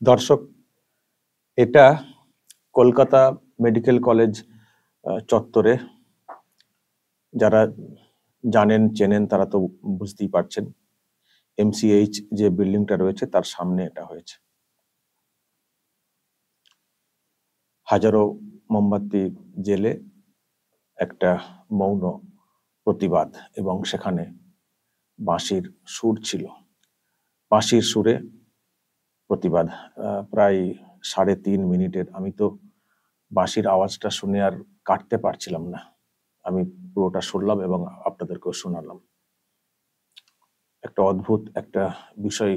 দর্শক, এটা Kolkata medical college চত্বরে। যারা জানেন চেনেন তারা তো বুঝতেই পারছেন, MCH যে বিল্ডিংটা রয়েছে তার সামনে এটা হয়েছে। হাজারো মোমবাতি জেলে একটা মৌন প্রতিবাদ, এবং সেখানে বাঁশির সুর ছিল। বাঁশির সুরে প্রতিবাদ প্রায় 3.5 মিনিটের। আমি তো বাঁশির আওয়াজটা শুনে আর কাটতে পারছিলাম না, আমি পুরোটা শুনলাম এবং আপনাদেরকেও শোনালাম। একটা অদ্ভুত একটা বিষয়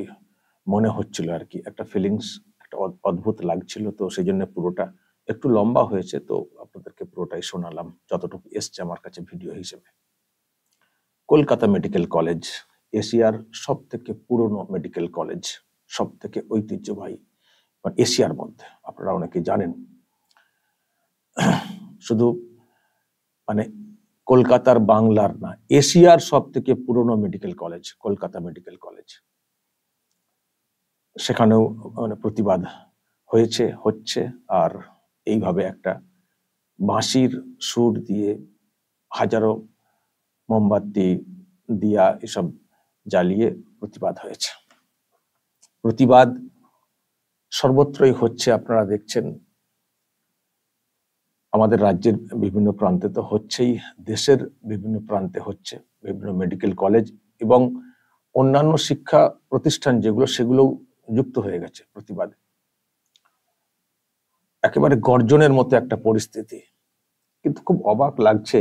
মনে হচ্ছিল আর কি, একটা ফিলিংস, একটা অদ্ভুত লাগছিল। তো সেই জন্য পুরোটা একটু লম্বা হয়েছে, তো আপনাদেরকে পুরোটাই শোনালাম যতটুকু এসছে আমার কাছে ভিডিও হিসেবে। কলকাতা মেডিকেল কলেজ এশিয়ার সব থেকে পুরনো মেডিকেল কলেজ, সব থেকে ঐতিহ্যবাহী এশিয়ার মধ্যে। আপনারা অনেকে জানেন, শুধু মানে কলকাতার বাংলার না, এশিয়ার সব থেকে পুরনো medical college Kolkata medical college. সেখানেও প্রতিবাদ হয়েছে, হচ্ছে। আর এইভাবে একটা বাঁশির সুর দিয়ে হাজারো মোমবাতি দিয়া এসব জ্বালিয়ে প্রতিবাদ হয়েছে। প্রতিবাদ সর্বত্রই হচ্ছে, আপনারা দেখছেন। আমাদের রাজ্যের বিভিন্ন প্রান্তে তো হচ্ছেই, দেশের বিভিন্ন প্রান্তে হচ্ছে। বিভিন্ন মেডিকেল কলেজ এবং অন্যান্য শিক্ষা প্রতিষ্ঠান যেগুলো, সেগুলো যুক্ত হয়ে গেছে প্রতিবাদে। একেবারে গর্জনের মতো একটা পরিস্থিতি। কিন্তু খুব অবাক লাগছে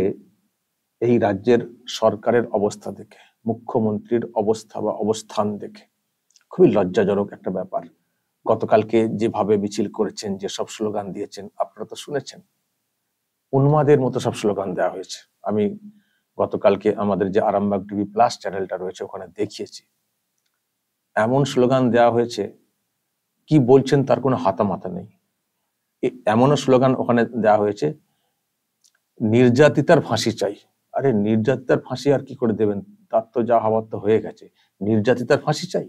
এই রাজ্যের সরকারের অবস্থা দেখে, মুখ্যমন্ত্রীর অবস্থা বা অবস্থান দেখে। খুবই লজ্জাজনক একটা ব্যাপার। গতকালকে যেভাবে মিছিল করেছেন, যেসব স্লোগান দিয়েছেন, আপনারা তো শুনেছেন। উন্মাদের মতো সব স্লোগান দেওয়া হয়েছে। আমি গতকালকে আমাদের যে আরামবাগ টিভি প্লাস চ্যানেলটা রয়েছে ওখানে দেখিয়েছি। এমন স্লোগান দেওয়া হয়েছে, কি বলছেন তার কোনো হাতা মাথা নেই। এমনও স্লোগান ওখানে দেওয়া হয়েছে, নির্যাতিতার ফাঁসি চাই। আরে নির্যাতিতার ফাঁসি আর কি করে দেবেন? তার তো যা হওয়ার তো হয়ে গেছে। নির্যাতিতার ফাঁসি চাই?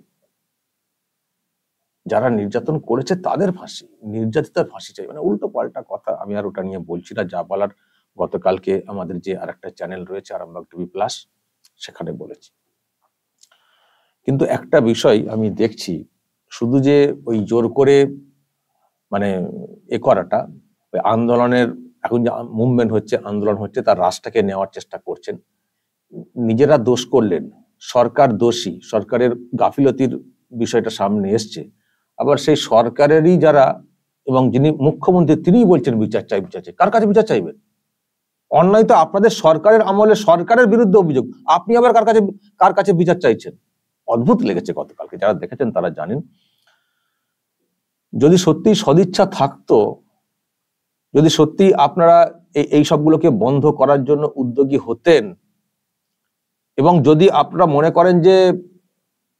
যারা নির্যাতন করেছে তাদের ফাঁসি, নির্যাতিতার ফাঁসি চাই, মানে উল্টো পাল্টা কথা। আমি আর ওটা নিয়ে বলছি না, যা বলার গতকালকে আমাদের যে আরেকটা চ্যানেল রয়েছে আরামবাগ টিভি প্লাস, সেখানে বলেছি। কিন্তু একটা বিষয় আমি দেখছি, শুধু যে ওই জোর করে মানে করাটা, ওই আন্দোলনের, এখন যে মুভমেন্ট হচ্ছে, আন্দোলন হচ্ছে, তার রাশটাকে নেওয়ার চেষ্টা করছেন। নিজেরা দোষ করলেন, সরকার দোষী, সরকারের গাফিলতির বিষয়টা সামনে এসছে। আবার সেই সরকারেরই যারা, এবং যিনি মুখ্যমন্ত্রী, তিনিই বলছেন বিচার চাই, বিচার চাই। কার কাছে বিচার চাইবেন? অন্যায় তো আপনাদের সরকারের আমলে, সরকারের বিরুদ্ধে অভিযোগ, আপনি আবার কার কাছে বিচার চাইছেন? অদ্ভুত লেগেছে গতকালকে। যারা দেখেছেন তারা জানেন। যদি সত্যি সদিচ্ছা থাকতো, যদি সত্যি আপনারা এই সবগুলোকে বন্ধ করার জন্য উদ্যোগী হতেন, এবং যদি আপনারা মনে করেন যে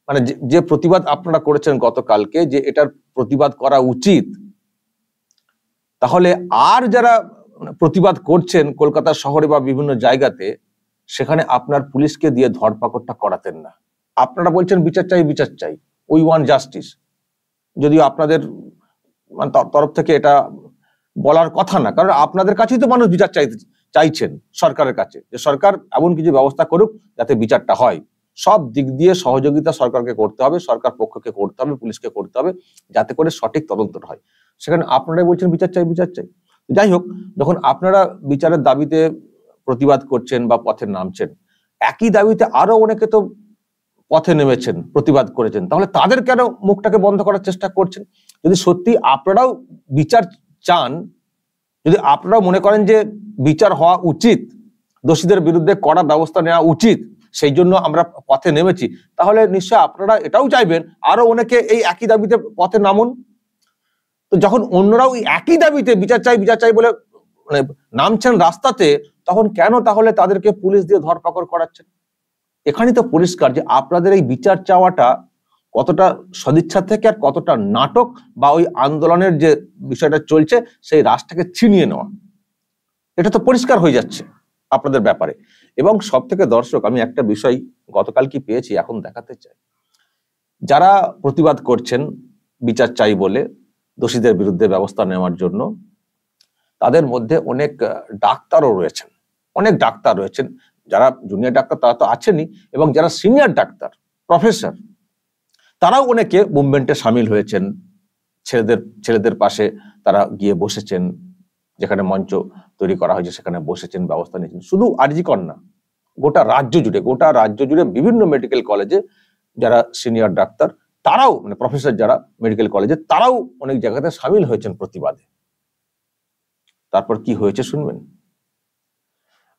মানে যে প্রতিবাদ আপনারা করেছেন গতকালকে, যে এটার প্রতিবাদ করা উচিত, তাহলে আর যারা প্রতিবাদ করছেন কলকাতা শহরে বা বিভিন্ন জায়গাতে, সেখানে আপনার পুলিশকে দিয়ে ধরপাকড়টা করাতেন না। আপনারা বলছেন বিচার চাই, বিচার চাই, উই ওয়ান্ট জাস্টিস। যদিও আপনাদের তরফ থেকে এটা বলার কথা না, কারণ আপনাদের কাছেই তো মানুষ বিচার চাইছেন সরকারের কাছে, যে সরকার এমন কিছু ব্যবস্থা করুক যাতে বিচারটা হয়। সব দিক দিয়ে সহযোগিতা সরকারকে করতে হবে, সরকার পক্ষকে করতে হবে, পুলিশকে করতে হবে, যাতে করে সঠিক তদন্তটা হয়। সেখানে আপনারাই বলছেন বিচার চাই, বিচার চাই। যাই হোক, যখন আপনারা বিচারের দাবিতে প্রতিবাদ করছেন বা পথে নামছেন, একই দাবিতে আরো অনেকে তো পথে নেমেছেন, প্রতিবাদ করেছেন, তাহলে তাদের কেন মুখটাকে বন্ধ করার চেষ্টা করছেন? যদি সত্যি আপনারাও বিচার চান, যদি আপনারাও মনে করেন যে বিচার হওয়া উচিত, দোষীদের বিরুদ্ধে কড়া ব্যবস্থা নেওয়া উচিত, সেই জন্য আমরা পথে নেমেছি, তাহলে নিশ্চয় আপনারা এটাও চাইবেন আরো অনেকে এই একই দাবিতে পথে নামুন। তো যখন অন্যরাও একই দাবিতে বিচার চাই, বিচার চাই বলে মানে নামছেন রাস্তাতে, তখন কেন তাহলে তাদেরকে পুলিশ দিয়ে ধরপাকড় করাচ্ছেন? এখানেই তো পরিষ্কার যে আপনাদের এই বিচার চাওয়াটা কতটা সদিচ্ছা থেকে আর কতটা নাটক, বা ওই আন্দোলনের যে বিষয়টা চলছে সেই রাশটাকে ছিনিয়ে নেওয়া। এটা তো পরিষ্কার হয়ে যাচ্ছে আপনাদের ব্যাপারে। এবং সব থেকে দর্শক, আমি একটা বিষয় গতকাল কি পেয়েছি এখন দেখাতে চাই। যারা প্রতিবাদ করছেন, বিচার চাই বলে দোষীদের বিরুদ্ধে ব্যবস্থা নেওয়ার জন্য। তাদের মধ্যে অনেক ডাক্তারও রয়েছেন, অনেক ডাক্তার রয়েছেন, যারা জুনিয়র ডাক্তার তারা তো আছেনই, এবং যারা সিনিয়র ডাক্তার, প্রফেসর, তারাও অনেকে মুভমেন্টে সামিল হয়েছেন। ছেলেদের পাশে তারা গিয়ে বসেছেন, যেখানে মঞ্চ তৈরি করা হয়েছে সেখানে বসেছেন, ব্যবস্থা নিয়েছেন। শুধু আরজি কর না, গোটা রাজ্য জুড়ে বিভিন্ন মেডিকেল কলেজে যারা সিনিয়র ডাক্তার তারাও, মানে প্রফেসর যারা মেডিকেল কলেজে, তারাও অনেক জায়গাতে সামিল হয়েছেন প্রতিবাদে। তারপর কি হয়েছে শুনবেন।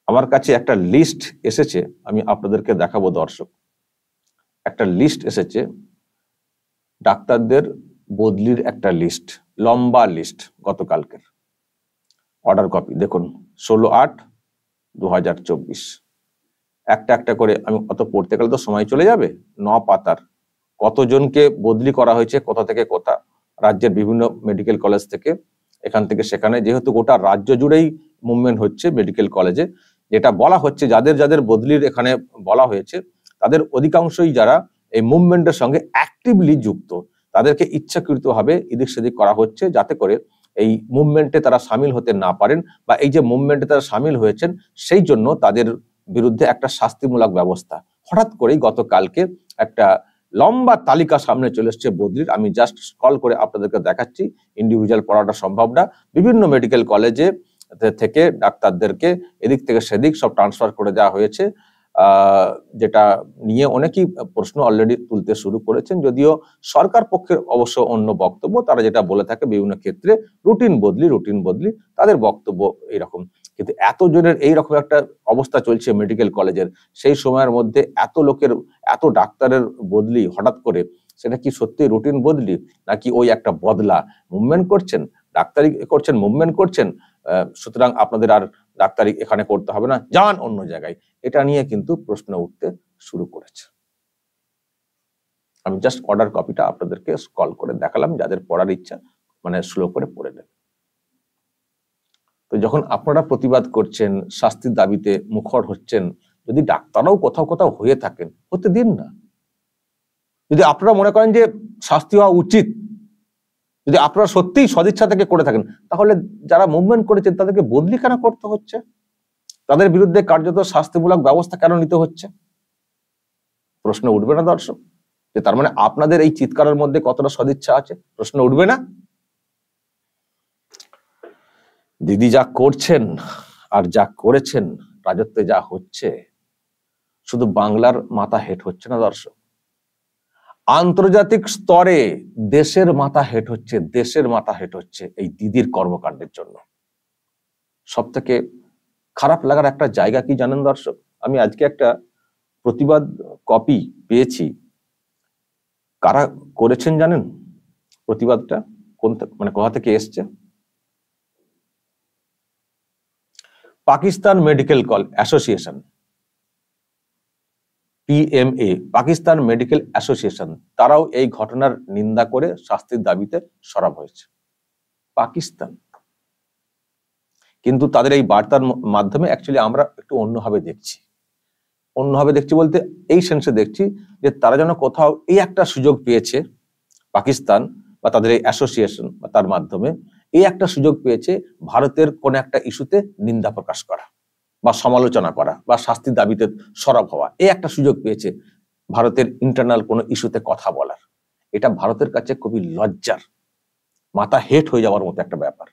আমার কাছে একটা লিস্ট এসেছে, আমি আপনাদেরকে দেখাবো দর্শক। একটা লিস্ট এসেছে, ডাক্তারদের বদলির একটা লিস্ট, লম্বা লিস্ট, গতকালকের অর্ডার কপি দেখুন, 16/8/2024। একটা একটা করে, আমি অত পড়তে গেলে তো সময় চলে যাবে। 9 পাতার কতজনকে বদলি করা হয়েছে, কোথা থেকে কোথা, রাজ্যের বিভিন্ন মেডিকেল কলেজ থেকে, এখান থেকে সেখানে, যেহেতু গোটা রাজ্য জুড়েই মুভমেন্ট হচ্ছে মেডিকেল কলেজে। যেটা বলা হচ্ছে, যাদের যাদের বদলির এখানে বলা হয়েছে, তাদের অধিকাংশই যারা এই মুভমেন্টের সঙ্গে অ্যাক্টিভলি যুক্ত, তাদেরকে ইচ্ছাকৃতভাবে এদিক সেদিক করা হচ্ছে, যাতে করে এই মুভমেন্টে তারা সামিল হতে না পারেন, বা এই যে মুভমেন্টে তারা সামিল হয়েছেন সেই জন্য তাদের বিরুদ্ধে একটা শাস্তিমূলক ব্যবস্থা। হঠাৎ করেই গতকালকে একটা লম্বা তালিকা সামনে চলে এসছে বদলির। আমি জাস্ট স্ক্রল করে আপনাদেরকে দেখাচ্ছি, ইন্ডিভিজুয়াল পড়াটা সম্ভব না। বিভিন্ন মেডিকেল কলেজে থেকে ডাক্তারদেরকে এদিক থেকে সেদিক সব ট্রান্সফার করে দেওয়া হয়েছে, যেটা নিয়ে অনেকেই প্রশ্ন অলরেডি তুলতে শুরু করেছেন। যদিও সরকার পক্ষের অবশ্য অন্য বক্তব্য, তারা যেটা বলে থাকে বিভিন্ন ক্ষেত্রে রুটিন বদলি, তাদের বক্তব্য এইরকম। কিন্তু এতজনের এইরকম একটা অবস্থা চলছে মেডিকেল কলেজের, সেই সময়ের মধ্যে এত ডাক্তারের বদলি হঠাৎ করে, সেটা কি সত্যি রুটিন বদলি, নাকি ওই একটা বদলা? মুভমেন্ট করছেন, ডাক্তারি করছেন, মুভমেন্ট করছেন, সুতরাং আপনাদের আর ডাক্তারি এখানে করতে হবে না, যান অন্য জায়গায়। এটা নিয়ে কিন্তু প্রশ্ন উঠতে শুরু করেছে। আমি জাস্ট অর্ডার কপিটা আপনাদেরকে স্ক্রল করে দেখালাম, যাদের পড়ার ইচ্ছা মানে স্লো করে পড়ে নেবেন। তো যখন আপনারা প্রতিবাদ করছেন, শাস্তির দাবিতে মুখর হচ্ছেন, যদি ডাক্তাররাও কোথাও কোথাও হয়ে থাকেন, হতে দিন না। যদি আপনারা মনে করেন যে শাস্তি হওয়া উচিত, যদি আপনারা সত্যিই সদিচ্ছা থেকে করে থাকেন, তাহলে যারা মুভমেন্ট করেছেন তাদেরকে বদলি কেন করতে হচ্ছে? তাদের বিরুদ্ধে কার্যত শাস্তিমূলক ব্যবস্থা কেন নিতে হচ্ছে? প্রশ্ন উঠবে না দর্শক? যে তার মানে আপনাদের এই চিৎকারের মধ্যে কতটা সদিচ্ছা আছে? প্রশ্ন উঠবে না? দিদি যা করছেন আর যা করেছেন, রাজত্বে যা হচ্ছে, শুধু বাংলার মাথা হেট হচ্ছে না দর্শক, আন্তর্জাতিক স্তরে দেশের মাথা হেট হচ্ছে এই দিদির কর্মকাণ্ডের জন্য। সব থেকে খারাপ লাগার একটা জায়গা কি জানেন দর্শক? আমি আজকে একটা প্রতিবাদ কপি পেয়েছি। কারা করেছেন জানেন প্রতিবাদটা? কোথা থেকে এসছে? Pakistan medical association, PMA, Pakistan medical association, তারাও এই ঘটনার নিন্দা করে শাস্তির দাবিতে সরব হয়েছে। পাকিস্তান কিন্তু তাদের এই বার্তার মাধ্যমে অ্যাকচুয়ালি আমরা একটু অন্যভাবে দেখছি বলতে এই সেন্সে দেখছি যে তারা যেন কোথাও এই একটা সুযোগ পেয়েছে, পাকিস্তান বা তাদের এই অ্যাসোসিয়েশন বা তার মাধ্যমে এই একটা সুযোগ পেয়েছে ভারতের কোন একটা ইস্যুতে নিন্দা প্রকাশ করা বা সমালোচনা করা বা শাস্তির দাবিতে সরব হওয়া। এই একটা সুযোগ পেয়েছে ভারতের ইন্টারনাল কোনো ইস্যুতে কথা বলার। এটা ভারতের কাছে খুবই লজ্জার, মাথা হেট হয়ে যাওয়ার মতো একটা ব্যাপার।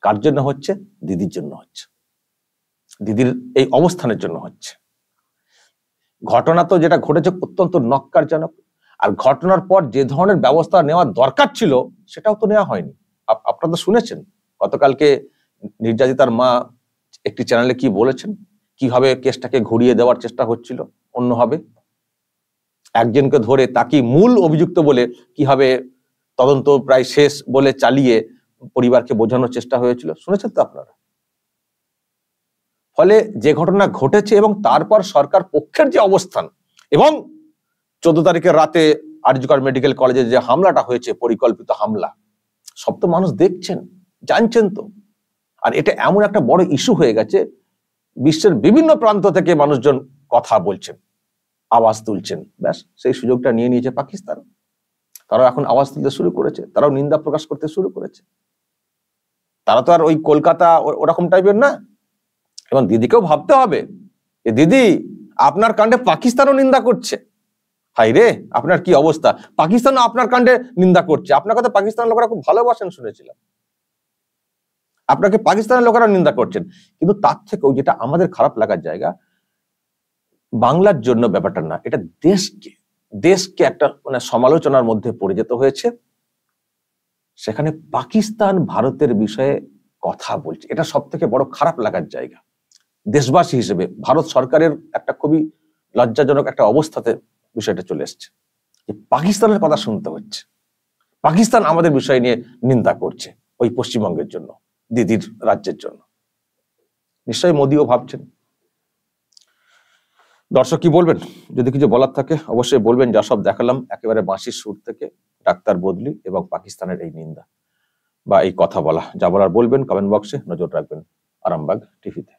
কার জন্য হচ্ছে? দিদির জন্য হচ্ছে, দিদির এই অবস্থানের জন্য হচ্ছে। ঘটনা তো যেটা ঘটেছে অত্যন্ত নক্কারজনক, আর ঘটনার পর যে ধরনের ব্যবস্থা নেওয়ার দরকার ছিল সেটাও তো নেওয়া হয়নি। আপনারা তো শুনেছেন গতকালকে নির্যাতিতার মা একটি চ্যানেলে কি বলেছেন, কিভাবে কেসটাকে ঘুরিয়ে দেওয়ার চেষ্টা হচ্ছিল অন্যভাবে, একজনকে ধরে তাকে মূল অভিযুক্ত বলে কিভাবে তদন্ত প্রায় শেষ বলে চালিয়ে পরিবারকে বোঝানোর চেষ্টা হয়েছিল, শুনেছেন তো আপনারা। ফলে যে ঘটনা ঘটেছে এবং তারপর সরকার পক্ষের যে অবস্থান, এবং 14 তারিখের রাতে আরজিকর মেডিকেল কলেজে যে হামলাটা হয়েছে, পরিকল্পিত হামলা, সব তো মানুষ দেখছেন, জানছেন তো। আর এটা এমন একটা বড় ইস্যু হয়ে গেছে, বিশ্বের বিভিন্ন প্রান্ত থেকে মানুষজন কথা বলছেন, আওয়াজ তুলছেন। ব্যাস, সেই সুযোগটা নিয়ে নিয়েছে পাকিস্তান। তারাও এখন আওয়াজ তুলতে শুরু করেছে, তারাও নিন্দা প্রকাশ করতে শুরু করেছে। তারা তো আর ওই কলকাতা ওরকম টাইপের না। এবং দিদিকেও ভাবতে হবে যে দিদি আপনার কাণ্ডে পাকিস্তানও নিন্দা করছে। হাই রে, আপনার কি অবস্থা! পাকিস্তানও আপনার কাণ্ডে নিন্দা করছে। আপনার কথা পাকিস্তানের লোকেরা খুব ভালোবাসেন শুনেছিলাম, আপনাকে পাকিস্তানের লোকেরা নিন্দা করছেন। কিন্তু তার থেকেও যেটা আমাদের খারাপ লাগার জায়গা, বাংলার জন্য ব্যাপারটা না, এটা দেশকে একটা মানে সমালোচনার মধ্যে পড়ে যেতে হয়েছে। সেখানে পাকিস্তান ভারতের বিষয়ে কথা বলছে, এটা সব থেকে বড় খারাপ লাগার জায়গা। দেশবাসী হিসেবে ভারত সরকারের একটা খুবই লজ্জাজনক একটা অবস্থাতে বিষয়টা চলে এসছে যে পাকিস্তানের কথা শুনতে হচ্ছে। পাকিস্তান আমাদের বিষয় নিয়ে নিন্দা করছে ওই পশ্চিমবঙ্গের জন্য, দিদির রাজ্যের জন্য। নিশ্চয়ই মোদিও ভাবছেন। দর্শক কি বলবেন? যদি কিছু বলার থাকে অবশ্যই বলবেন। যা সব দেখালাম একেবারে বাঁশির সুর থেকে ডাক্তার বদলি এবং পাকিস্তানের এই নিন্দা বা এই কথা বলা, যা বলার বলবেন কমেন্ট বক্সে। নজর রাখবেন আরামবাগ টিভিতে।